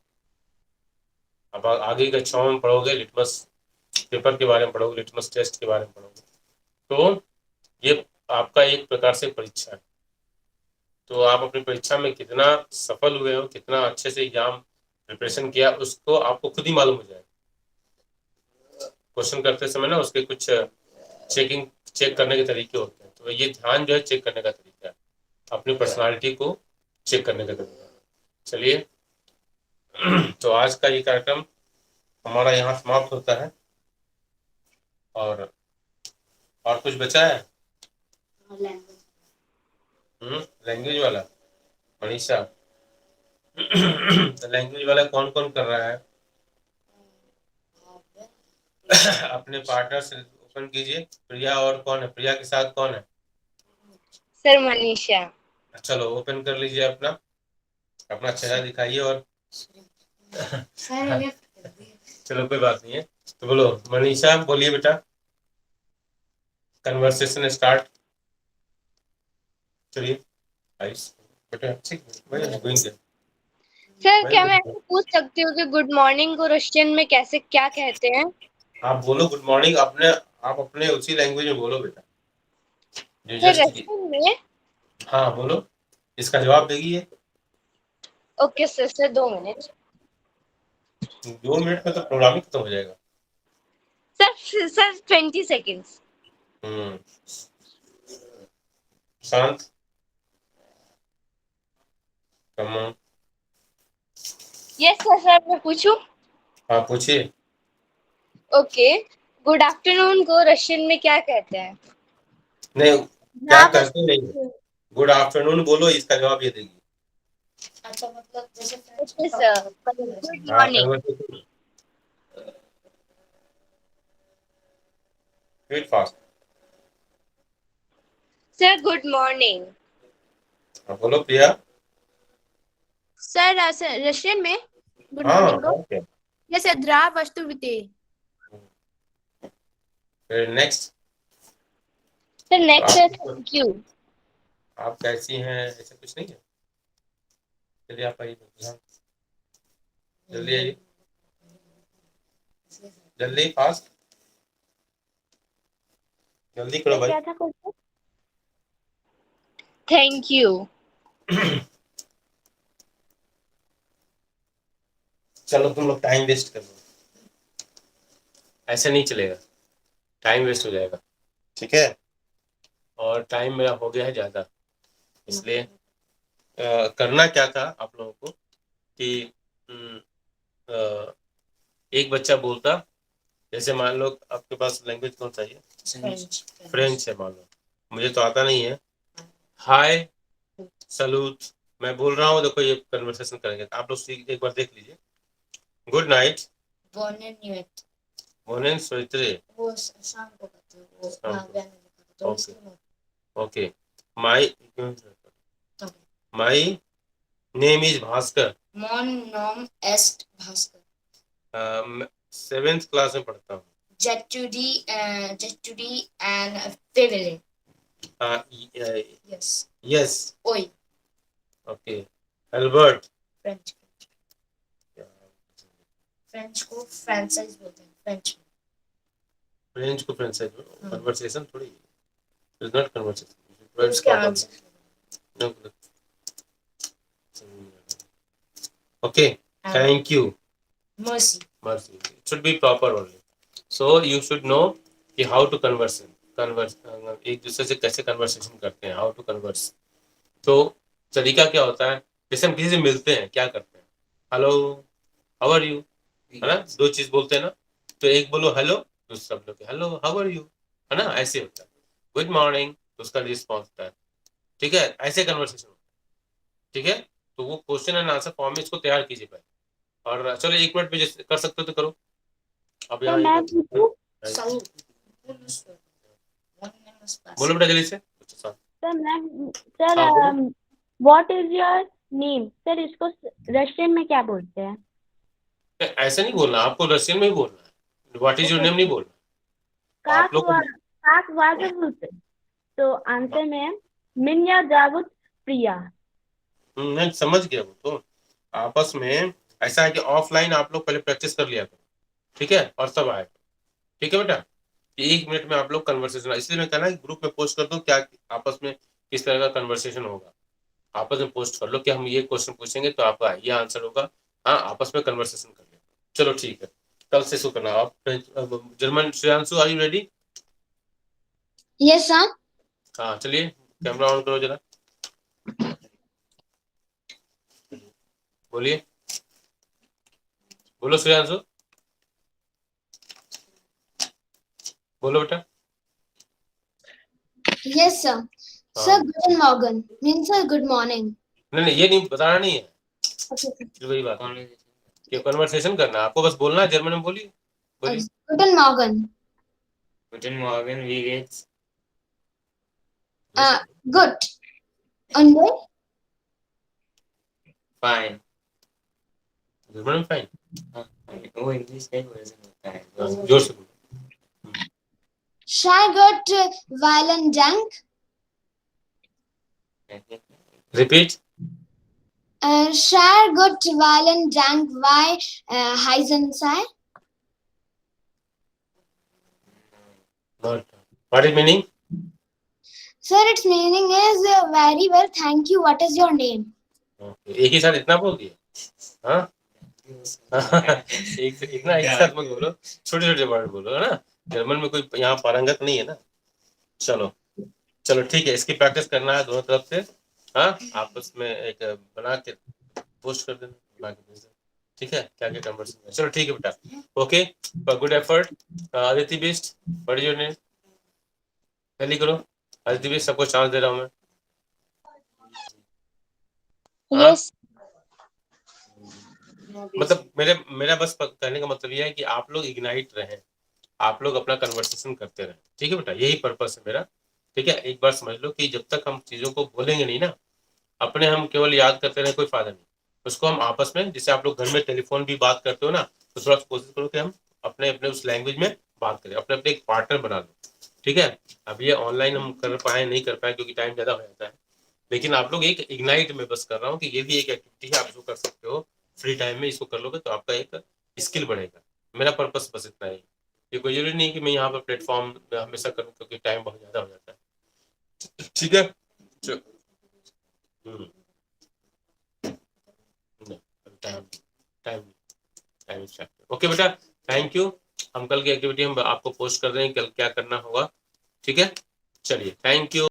अब आगे कक्षाओं में पढ़ोगे, लिटमस पेपर के बारे में पढ़ोगे, लिटमस टेस्ट के बारे में पढ़ोगे, तो ये आपका एक प्रकार से परीक्षा है। तो आप अपनी परीक्षा में कितना सफल हुए हो, कितना अच्छे से एग्जाम प्रिपरेशन किया, उसको आपको खुद ही मालूम हो जाएगा। क्वेश्चन करते समय ना उसके कुछ चेक करने के तरीके होते हैं। तो ये ध्यान जो है चेक करने का तरीका है, अपनी पर्सनालिटी को चेक करने का तरीका है। चलिए तो आज का ये कार्यक्रम हमारा यहाँ समाप्त होता है। और कुछ बचा है? लैंग्वेज वाला मनीषा। लैंग्वेज वाला कौन कौन कर रहा है? अपने पार्टनर से ओपन कीजिए। प्रिया और कौन है? प्रिया के साथ कौन है? सर मनीषा। चलो ओपन कर लीजिए, अपना अपना चेहरा दिखाइए। और चलो कोई बात नहीं है। तो बोलो मनीषा, बोलिए बेटा, कन्वर्सेशन स्टार्ट। चलिए बेटा, ठीक है। सर क्या मैं आपसे पूछ सकती हूँ कि गुड मॉर्निंग को रशियन में कैसे क्या कहते हैं? आप बोलो गुड मॉर्निंग, आप अपने उसी लैंग्वेज में बोलो बेटा जो सर जस्ट। रशियन में? हाँ बोलो, इसका जवाब देगी ये। Okay sir 2 minute. 2 मिनट में तो प्रोग्राम ही खत्म हो जाएगा। Sir 20 seconds. शांत, कम ऑन। यस सर मैं पूछूं? हाँ पूछिए। ओके, गुड आफ्टरनून को रशियन में क्या कहते हैं? नहीं, क्या कहते नहीं, गुड आफ्टरनून बोलो, इसका जवाब ये देगी। अच्छा मतलब जैसे okay sir, good morning. Read fast। Sir good morning. हाँ बोलो प्रिया। सर रशियन में गुड हाँ मॉर्निंग को ओके। जैसे здравствуйте। फिर नेक्स्ट। सर नेक्स्ट है थैंक यू। आप कैसी हैं, ऐसा कुछ नहीं है। चलिए आप आइए, जल्दी आइए, जल्दी फास्ट, जल्दी करो भाई। क्या था क्वेश्चन? Thank you. चलो तुम लोग टाइम वेस्ट कर लो, ऐसे नहीं चलेगा, टाइम वेस्ट हो जाएगा, ठीक है। और टाइम मेरा हो गया है ज़्यादा, इसलिए करना क्या था आप लोगों को कि एक बच्चा बोलता जैसे मान लो आपके पास लैंग्वेज कौन सा है? फ्रेंच फ्रेंच है मान लो, मुझे तो आता नहीं है। हाय, सलूट, मैं बोल रहा हूँ, देखो ये कन्वर्सेशन करेंगे, आप लोग एक बार देख लीजिए। गुड नाइट, बोने न्यूट मोनेन सोइत्रे, वो शाम को करते हैं वो शाम हाँ को। व्यान में करते हैं तो ओके इसलिए okay. My my name is Bhaskar, मॉन नॉम एस्ट भास्कर 7th क्लास में पढ़ता हूँ। जेटुडी एंड फेवेलिन यस यस, ओई ओके। एल्बर्ट, फ्रेंच फ्रेंच को फ्रांसाइज बोलते हैं फ्रेंच में फ्रेंच को फ्रेंच है, हाँ। कन्वर्सेशन थोड़ी, इज नॉट कन्वर्सेशन, तो उसके answer okay, thank you, mercy mercy, it should be proper only, so you should know कि how to converse, एक दूसरे से कैसे कन्वर्सेशन करते हैं, how to converse। तो तरीका क्या होता है, जैसे हम किसी से मिलते हैं क्या करते हैं, हेलो, हाउ आर यू, है ना, दो चीज बोलते हैं ना, तो एक बोलो हेलो, दूसरा बोलो हेलो हाउ आर यू, है ना, ऐसे होता है। गुड मॉर्निंग, तो उसका रिस्पॉन्स होता है, ठीक है, ऐसे कन्वर्सेशन होता है, ठीक है। तो वो क्वेश्चन एंड आंसर फॉर्म में इसको तैयार कीजिए पहले, और चलो 1 मिनट में जैसे कर सकते हो तो करो। अब तो यहाँ मैं पूछूं? बोलो बेटा जल्दी से। सर मैं सर हाँ, बोलो। What is your name? Sir इसको रशियन में क्या बोलते हैं? ऐसे नहीं बोलना, आपको रशियन में ही बोलना है, व्हाट इज योर नेम नहीं बोलना आप लोग। काक वाजबुत। तो आंसर में है मिन्या जावुत प्रिया। मैं समझ गया, वो तो आपस में ऐसा है कि ऑफलाइन आप लोग पहले प्रैक्टिस कर लिया करो, ठीक है, और सब आए, ठीक है बेटा। 1 मिनट में आप लोग कन्वर्सेशन, इसलिए मैं कहना है ग्रुप में पोस्ट कर दो क्या आपस में किस तरह का कन्वर्सेशन होगा, आपस में पोस्ट कर लो कि हम ये क्वेश्चन पूछेंगे तो आपका ये आंसर होगा, हाँ आपस में कन्वर्सेशन कर ले। चलो ठीक है, कल से शुरू करना आप। जर्मन Shreyanshu, are you ready? Yes sir. हाँ चलिए, कैमरा ऑन करो जरा, बोलिए, बोलो श्रेयांशु, बोलो बेटा। Yes sir. Sir good Morgan means good morning. नहीं नहीं, ये नहीं बताना नहीं है, ओके फिर वही बात कि कन्वर्सेशन करना है, आपको बस बोलना है, जर्मन में बोलिए, बोलिए। Good Morgan. Guten Morgen, wie geht's? Good und dir? Fine. German में फाइन, वो इंग्लिश का ही वर्जन होता है। जोर से बोलो। Sehr gut, vielen Dank. Repeat. Sehr gut, vielen Dank. Why heißen Sie? What is meaning? Sir, its meaning is very well. Thank you. What is your name? एक ही साथ इतना बोल दिया, हाँ इतना एक साथ मत बोलो, छोटे छोटे वर्ड बोलो, है ना, जर्मन में कोई यहाँ पारंगत नहीं है ना। चलो चलो ठीक है, इसकी प्रैक्टिस करना है दोनों तरफ से, हाँ आपस में एक बना के पोस्ट कर देना, बना के भेज देना, ठीक है, क्या क्या कन्वर्सेशन है। चलो ठीक है बेटा, okay, good effort. Aditya best, what is your name, जल्दी करो, आदित्य बेस्ट, सबको चांस दे रहा हूँ मैं। यस मतलब मेरा बस कहने का मतलब ये है कि आप लोग इग्नाइट रहें, आप लोग अपना कन्वर्सेशन करते रहें, ठीक है बेटा, यही पर्पस है मेरा, ठीक है। एक बार समझ लो कि जब तक हम चीजों को बोलेंगे नहीं ना, अपने हम केवल याद करते रहे, कोई फायदा नहीं, उसको हम आपस में, जैसे आप लोग घर में टेलीफोन भी बात करते हो ना, तो थोड़ा कोशिश करो कि हम अपने अपने उस लैंग्वेज में बात करें, अपने अपने एक पार्टनर बना लो, ठीक है। अब ये ऑनलाइन हम कर पाए नहीं कर पाए क्योंकि टाइम ज्यादा हो जाता है, लेकिन आप लोग एक इग्नाइट में बस कर रहा हूँ कि ये भी एक एक्टिविटी है, आप जो कर सकते हो फ्री टाइम में, इसको कर लोगे तो आपका एक स्किल बढ़ेगा। मेरा पर्पस बस इतना ही, ये कोई जरूरी नहीं कि मैं यहाँ पर प्लेटफॉर्म हमेशा करूँ क्योंकि टाइम बहुत ज्यादा हो जाता है, ठीक है। टाइम टाइम टाइम ओके बेटा, थैंक यू। हम कल की एक्टिविटी हम आपको पोस्ट कर देंगे, कल क्या करना होगा, ठीक है। चलिए, थैंक यू।